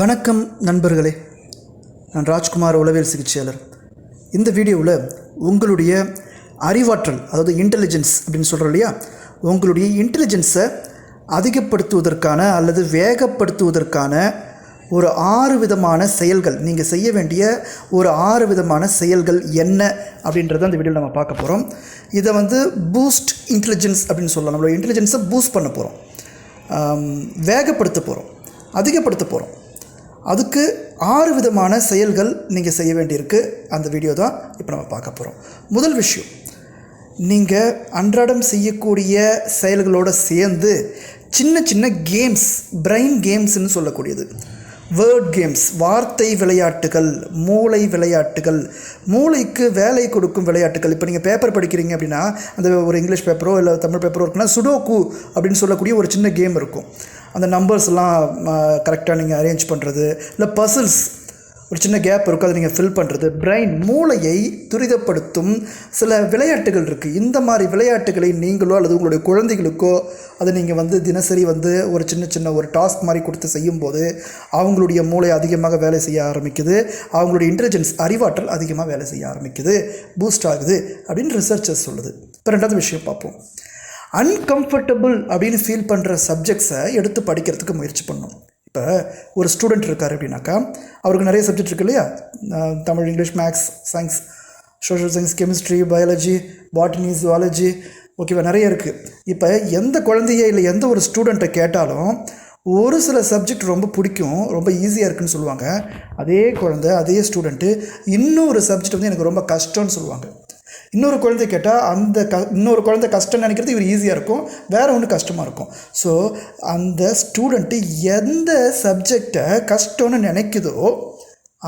வணக்கம் நண்பர்களே, நான் ராஜ்குமார் உளவியல் சிகிச்சையாளர். இந்த வீடியோவில் உங்களுடைய அறிவாற்றல், அதாவது இன்டெலிஜென்ஸ் அப்படின்னு சொல்கிறோம் இல்லையா, உங்களுடைய இன்டெலிஜென்ஸை அதிகப்படுத்துவதற்கான அல்லது வேகப்படுத்துவதற்கான ஒரு 6 விதமான செயல்கள், நீங்கள் செய்ய வேண்டிய ஒரு 6 விதமான செயல்கள் என்ன அப்படின்றத அந்த வீடியோவில் நம்ம பார்க்க போகிறோம். இதை பூஸ்ட் இன்டெலிஜென்ஸ் அப்படின்னு சொல்லலாம். நம்மளோட இன்டெலிஜென்ஸை பூஸ்ட் பண்ண போகிறோம், வேகப்படுத்த போகிறோம், அதிகப்படுத்த போகிறோம். அதுக்கு 6 விதமான செயல்கள் நீங்கள் செய்ய வேண்டியிருக்கு. அந்த வீடியோ தான் இப்போ நம்ம பார்க்க போகிறோம். முதல் விஷயம், நீங்கள் அன்றாடம் செய்யக்கூடிய செயல்களோடு சேர்ந்து சின்ன சின்ன கேம்ஸ், பிரெயின் கேம்ஸ்ன்னு சொல்லக்கூடியது, வேர்ட் கேம்ஸ், வார்த்தை விளையாட்டுகள், மூளை விளையாட்டுகள், மூளைக்கு வேலை கொடுக்கும் விளையாட்டுகள். இப்போ நீங்கள் பேப்பர் படிக்கிறீங்க அப்படின்னா, அந்த ஒரு இங்கிலீஷ் பேப்பரோ இல்லை தமிழ் பேப்பரோ இருக்குன்னா சுடோக்கு அப்படின்னு சொல்லக்கூடிய ஒரு சின்ன கேம் இருக்கும். அந்த நம்பர்ஸ்லாம் கரெக்டாக நீங்கள் அரேஞ்ச் பண்ணுறது, இல்லை பசில்ஸ், ஒரு சின்ன கேப் இருக்கும், அதை நீங்கள் ஃபில் பண்ணுறது, பிரெயின் மூளையை துரிதப்படுத்தும் சில விளையாட்டுகள் இருக்குது. இந்த மாதிரி விளையாட்டுகளை நீங்களோ அல்லது உங்களுடைய குழந்தைகளுக்கோ அதை நீங்கள் தினசரி ஒரு சின்ன ஒரு டாஸ்க் மாதிரி கொடுத்து செய்யும்போது அவங்களுடைய மூளை அதிகமாக வேலை செய்ய ஆரம்பிக்குது, அவங்களுடைய இன்டெலிஜென்ஸ், அறிவாற்றல் அதிகமாக வேலை செய்ய ஆரம்பிக்குது, பூஸ்ட் ஆகுது அப்படின்னு ரிசர்ச்சர்ஸ் சொல்லுது. இப்போ ரெண்டாவது விஷயம் பார்ப்போம். அன்கம்ஃபர்டபுள் அப்படின்னு ஃபீல் பண்ணுற சப்ஜெக்ட்ஸை எடுத்து படிக்கிறதுக்கு முயற்சி பண்ணணும். இப்போ ஒரு ஸ்டூடெண்ட் இருக்கார் அப்படின்னாக்கா, அவருக்கு நிறைய சப்ஜெக்ட் இருக்குது இல்லையா, Tamil, English, maths, science, social science, chemistry, biology, botany, zoology, ஓகேவா, நிறைய இருக்குது. இப்போ எந்த குழந்தைய இல்லை எந்த ஒரு ஸ்டூடெண்ட்டை கேட்டாலும் ஒரு சில சப்ஜெக்ட் ரொம்ப பிடிக்கும், ரொம்ப ஈஸியாக இருக்குதுன்னு சொல்லுவாங்க. அதே குழந்தை, அதே ஸ்டூடெண்ட்டு இன்னொரு சப்ஜெக்ட் எனக்கு ரொம்ப கஷ்டம்னு சொல்லுவாங்க. இன்னொரு குழந்தை கேட்டால் இன்னொரு குழந்தை கஷ்டம்னு நினைக்கிறது இவர் ஈஸியாக இருக்கும், வேறு ஒன்று கஷ்டமாக இருக்கும். ஸோ அந்த ஸ்டூடெண்ட்டு எந்த சப்ஜெக்டை கஷ்டம்னு நினைக்குதோ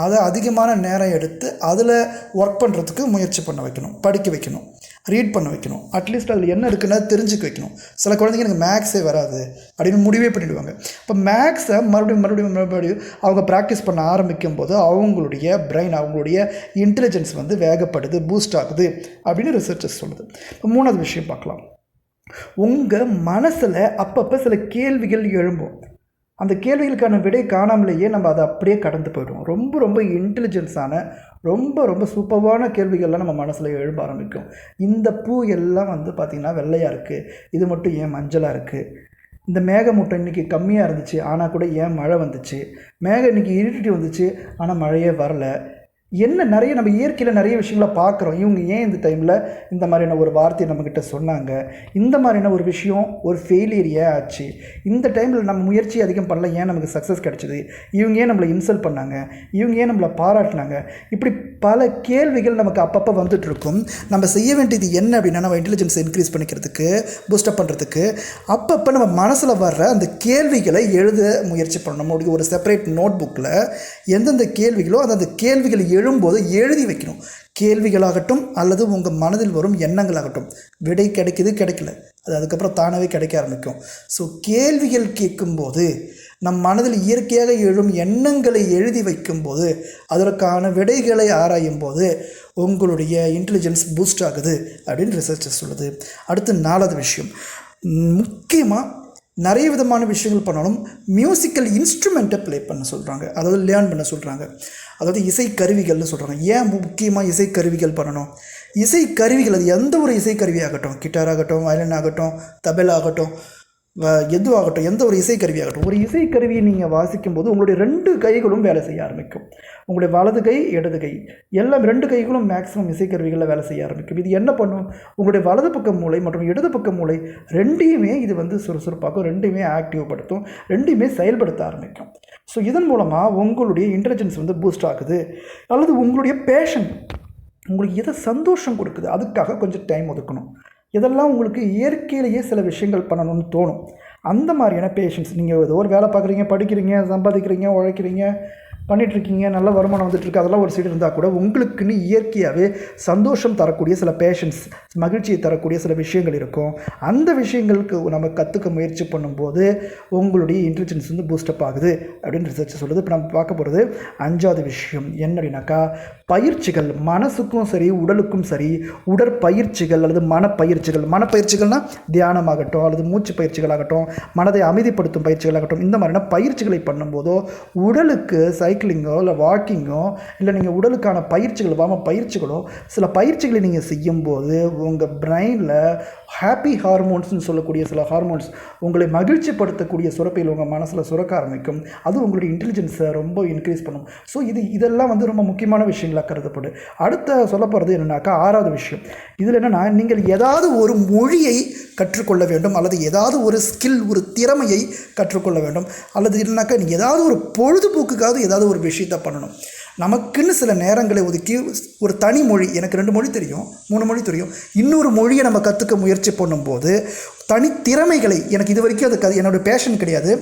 அதை அதிகமான நேரம் எடுத்து அதில் ஒர்க் பண்ணுறதுக்கு முயற்சி பண்ண வைக்கணும், படிக்க வைக்கணும், ரீட் பண்ண வைக்கணும். அட்லீஸ்ட் அதில் என்ன இருக்குன்னா தெரிஞ்சுக்க வைக்கணும். சில குழந்தைங்க எனக்கு மேக்ஸே வராது அப்படின்னு முடிவே பண்ணிவிடுவாங்க. இப்போ மேக்ஸை மறுபடியும் அவங்க ப்ராக்டிஸ் பண்ண ஆரம்பிக்கும் போது அவங்களுடைய பிரெயின், அவங்களுடைய இன்டெலிஜென்ஸ் வேகப்படுது, பூஸ்ட் ஆகுது அப்படின்னு ரிசர்ச்சர்ஸ் சொல்லுது. இப்போ மூணாவது விஷயம் பார்க்கலாம். உங்கள் மனசில் அப்பப்போ சில கேள்விகள் எழும்பும். அந்த கேள்விகளுக்கான விடை காணாமலேயே நம்ம அதை அப்படியே கடந்து போயிடுவோம். ரொம்ப இன்டெலிஜென்ஸான, ரொம்ப சூப்பரான கேள்விகள்லாம் நம்ம மனசில் எழும்ப ஆரம்பிக்கும். இந்த பூ எல்லாம் பார்த்திங்கன்னா வெள்ளையாக இருக்குது, இது மட்டும் ஏன் மஞ்சளாக இருக்குது? இந்த மேகமூட்டம் இன்றைக்கி கம்மியாக இருந்துச்சு ஆனால் கூட ஏன் மழை வந்துச்சு? மேகம் இன்றைக்கி இருட்டி வந்துச்சு ஆனால் மழையே வரலை. என்ன நிறைய நம்ம இயற்கையில் நிறைய விஷயங்களை பார்க்குறோம். இவங்க ஏன் இந்த டைமில் இந்த மாதிரியான ஒரு வார்த்தையை நம்மக்கிட்ட சொன்னாங்க? இந்த மாதிரியான ஒரு விஷயம், ஒரு ஃபெயிலியர் ஏன் ஆச்சு? இந்த டைமில் நம்ம முயற்சி அதிகம் பண்ணல, ஏன் நமக்கு சக்ஸஸ் கிடச்சிது? இவங்க ஏன் நம்மளை இன்சல்ட் பண்ணாங்க? இவங்க ஏன் நம்மளை பாராட்டினாங்க? இப்படி பல கேள்விகள் நமக்கு அப்பப்போ வந்துட்டுருக்கும். நம்ம செய்ய வேண்டியது என்ன அப்படின்னா, நம்ம இன்டெலிஜென்ஸை இன்க்ரீஸ் பண்ணிக்கிறதுக்கு, பூஸ்டப் பண்ணுறதுக்கு அப்பப்போ நம்ம மனசில் வர்ற அந்த கேள்விகளை எழுத முயற்சி பண்ணணும். நம்மளுடைய ஒரு செப்பரேட் நோட் புக்கில் எந்தெந்த கேள்விகளோ அந்த கேள்விகள் எழும்போது எழுதி வைக்கணும். கேள்விகளாகட்டும் அல்லது உங்கள் மனதில் வரும் எண்ணங்களாகட்டும், விடை கிடைக்கல, அது அதுக்கப்புறம் தானாகவே கிடைக்க ஆரம்பிக்கும். ஸோ கேள்விகள் கேட்கும்போது நம் மனதில் இயற்கையாக எழும் எண்ணங்களை எழுதி வைக்கும்போது, அதற்கான விடைகளை ஆராயும் போது உங்களுடைய இன்டெலிஜென்ஸ் பூஸ்ட் ஆகுது அப்படின்னு ரிசர்ச்சர்ஸ் சொல்லுது. அடுத்து 4வது விஷயம், முக்கியமாக நிறைய விதமான விஷயங்கள் பண்ணணும். மியூசிக்கல் இன்ஸ்ட்ருமெண்ட்டை ப்ளே பண்ண சொல்கிறாங்க, அதாவது லேர்ன் பண்ண சொல்கிறாங்க, அதாவது இசைக்கருவிகள்னு சொல்கிறாங்க. ஏன் முக்கியமாக இசைக்கருவிகள் பண்ணணும்? இசைக்கருவிகள், அது எந்த ஒரு இசைக்கருவியாகட்டும், கிட்டார் ஆகட்டும், வயலின் ஆகட்டும், தபேலா ஆகட்டும், எதுவாகட்டும், எந்த ஒரு இசைக்கருவியாகட்டும், ஒரு இசைக்கருவியை நீங்கள் வாசிக்கும்போது உங்களுடைய 2 கைகளும் வேலை செய்ய ஆரம்பிக்கும். உங்களுடைய வலது கை, இடது கை, எல்லாம் 2 கைகளும் மேக்ஸிமம் இசைக்கருவிகளில் வேலை செய்ய ஆரம்பிக்கும். இது என்ன பண்ணும்? உங்களுடைய வலது பக்க மூளை மற்றும் இடது பக்க மூளை ரெண்டையுமே இது சுறுசுறுப்பாக்கும், ரெண்டையுமே ஆக்டிவ் படுத்தும், ரெண்டையுமே செயல்படுத்த ஆரம்பிக்கும். ஸோ இதன் மூலமாக உங்களுடைய இன்டெலிஜென்ஸ் பூஸ்ட் ஆகுது. அல்லது உங்களுடைய பேஷன், உங்களுக்கு எதை சந்தோஷம் கொடுக்குது அதுக்காக கொஞ்சம் டைம் ஒதுக்கணும். இதெல்லாம் உங்களுக்கு இயற்கையிலேயே சில விஷயங்கள் பண்ணணும்னு தோணும். அந்த மாதிரியான பேஷன்ஸ், நீங்கள் ஏதோ ஒரு வேலை பார்க்குறீங்க, படிக்கிறீங்க, சம்பாதிக்கிறீங்க, உழைக்கிறீங்க, பண்ணிகிட்ருக்கீங்க, நல்ல வருமானம் வந்துட்டுருக்கு, அதெல்லாம் ஒரு சைடு இருந்தால் கூட உங்களுக்குன்னு இயற்கையாகவே சந்தோஷம் தரக்கூடிய சில பேஷன்ஸ், மகிழ்ச்சியை தரக்கூடிய சில விஷயங்கள் இருக்கும். அந்த விஷயங்களுக்கு நம்ம கற்றுக்க முயற்சி பண்ணும்போது உங்களுடைய இன்டெலிஜென்ஸ் வந்து பூஸ்டப் ஆகுது அப்படின்னு ரிசர்ச் சொல்லுது. இப்போ நம்ம பார்க்க போகிறது 5வது விஷயம் என்ன அப்படின்னாக்கா, பயிற்சிகள். மனசுக்கும் சரி உடலுக்கும் சரி உடற்பயிற்சிகள் அல்லது மனப்பயிற்சிகள்னால் தியானமாகட்டும் அல்லது மூச்சு பயிற்சிகளாகட்டும், மனதை அமைதிப்படுத்தும் பயிற்சிகளாகட்டும், இந்த மாதிரியான பயிற்சிகளை பண்ணும்போதோ உடலுக்கு சைக்கிளிங்கோ இல்லை வாக்கிங்கோ இல்லை நீங்கள் உடலுக்கான பயிற்சிகள் பயிற்சிகளோ சில பயிற்சிகளை நீங்கள் செய்யும்போது உங்கள் பிரெயினில் ஹாப்பி ஹார்மோன்ஸ்னு சொல்லக்கூடிய சில ஹார்மோன்ஸ், உங்களை மகிழ்ச்சிப்படுத்தக்கூடிய சுரப்பையில் உங்கள் மனசில் சுரக்க ஆரம்பிக்கும். அது உங்களுடைய இன்டெலிஜென்ஸை ரொம்ப இன்க்ரீஸ் பண்ணும். ஸோ இதெல்லாம் வந்து ரொம்ப முக்கியமான விஷயங்களாக கருதப்படும். அடுத்த சொல்ல போகிறது என்னென்னாக்கா 6வது விஷயம். இதில் என்னென்னா, நீங்கள் ஏதாவது ஒரு மொழியை கற்றுக்கொள்ள வேண்டும் அல்லது ஏதாவது ஒரு ஸ்கில், ஒரு திறமையை கற்றுக்கொள்ள வேண்டும் அல்லது இல்லைனாக்கா நீங்கள் ஏதாவது ஒரு பொழுதுபோக்குக்காவது ஏதாவது ஒரு விஷயத்தை பண்ணணும். நமக்குன்னு சில நேரங்களை ஒதுக்கி ஒரு தனி மொழி, எனக்கு 2 மொழி தெரியும், 3 மொழி தெரியும், இன்னொரு மொழியை நம்ம கற்றுக்க முயற்சி பண்ணும்போது தனித்திறமைகளை, எனக்கு இது வரைக்கும் அது என்னோடய பேஷன் கிடையாது,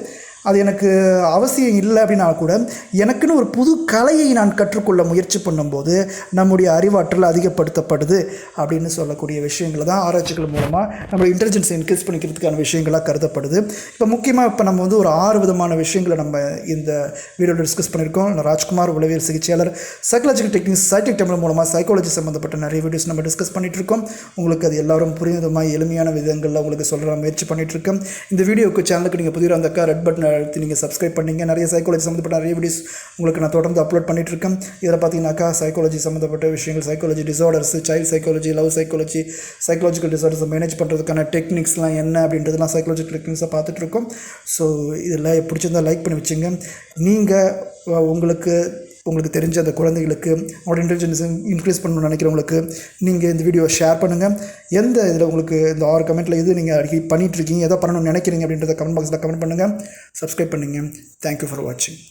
அது எனக்கு அவசியம் இல்லை அப்படின்னா கூட எனக்குன்னு ஒரு புது கலையை நான் கற்றுக்கொள்ள முயற்சி பண்ணும்போது நம்முடைய அறிவாற்றல் அதிகப்படுத்தப்படுது அப்படின்னு சொல்லக்கூடிய விஷயங்களை தான் ஆராய்ச்சிகள் மூலமாக நம்மளோட இன்டெலிஜென்ஸை இன்க்ரீஸ் பண்ணிக்கிறதுக்கான விஷயங்களாக கருதப்படுது. இப்போ முக்கியமாக இப்போ நம்ம வந்து ஒரு 6 விதமான விஷயங்களை நம்ம இந்த வீடியோவில் டிஸ்கஸ் பண்ணியிருக்கோம். ராஜ்குமார் உளவியல் சிகிச்சையாளர், சைக்காலஜிக்கல் டெக்னிக்ஸ் சைடிக் டெம்பிள் மூலமாக சைக்காலஜி சம்மந்தப்பட்ட நிறைய வீடியோஸ் நம்ம டிஸ்கஸ் பண்ணிகிட்ருக்கோம். உங்களுக்கு அது எல்லாரும் புரியுதமாக எளிமையான விதங்களில் உங்களுக்கு சொல்கிற முயற்சி பண்ணிகிட்ருக்கோம். இந்த வீடியோக்கு சேனலுக்கு நீங்கள் புதிய வந்தாக்கா ரெட் பட்டன் அழுத்தி நீங்கள் சப்ஸ்கிரைப் பண்ணிங்க. நிறைய சைக்காலஜி சம்மந்தப்பட்ட நிறைய வீடியோஸ் உங்களுக்கு நான் தொடர்ந்து அப்லோட் பண்ணிகிட்ருக்கேன். இதில் பார்த்தீங்கன்னாக்கா சைக்காலஜி சம்மந்தப்பட்ட விஷயங்கள், psychology disorders, child psychology, love psychology, psychological டிசார்டர்ஸை மேனேஜ் பண்ணுறதுக்கான டெக்னிக்ஸ்லாம் என்ன அப்படின்றதுலாம் சைக்காலஜிக்கல் டெக்னிக்ஸை பார்த்துட்ருக்கோம். ஸோ இதெல்லாம் பிடிச்சிருந்தால் லைக் பண்ணி வச்சுங்க. நீங்கள் உங்களுக்கு தெரிஞ்ச அந்த குழந்தைகளுக்கு அவங்களோட இன்டெலிஜென்ஸை இன்க்ரீஸ் பண்ணணும்னு நினைக்கிறவங்களுக்கு நீங்கள் இந்த வீடியோவை ஷேர் பண்ணுங்கள். எந்த இதில் உங்களுக்கு இந்த 6 கமெண்ட்டில் எது நீங்கள் அடிக்கடி பண்ணிகிட்ருக்கீங்க, எதை பண்ணணும்னு நினைக்கிறீங்க அப்படின்றத கமெண்ட் பாக்ஸில் கமெண்ட் பண்ணுங்கள். சப்ஸ்கிரைப் பண்ணுங்கள். தேங்க்யூ ஃபார் வாட்சிங்.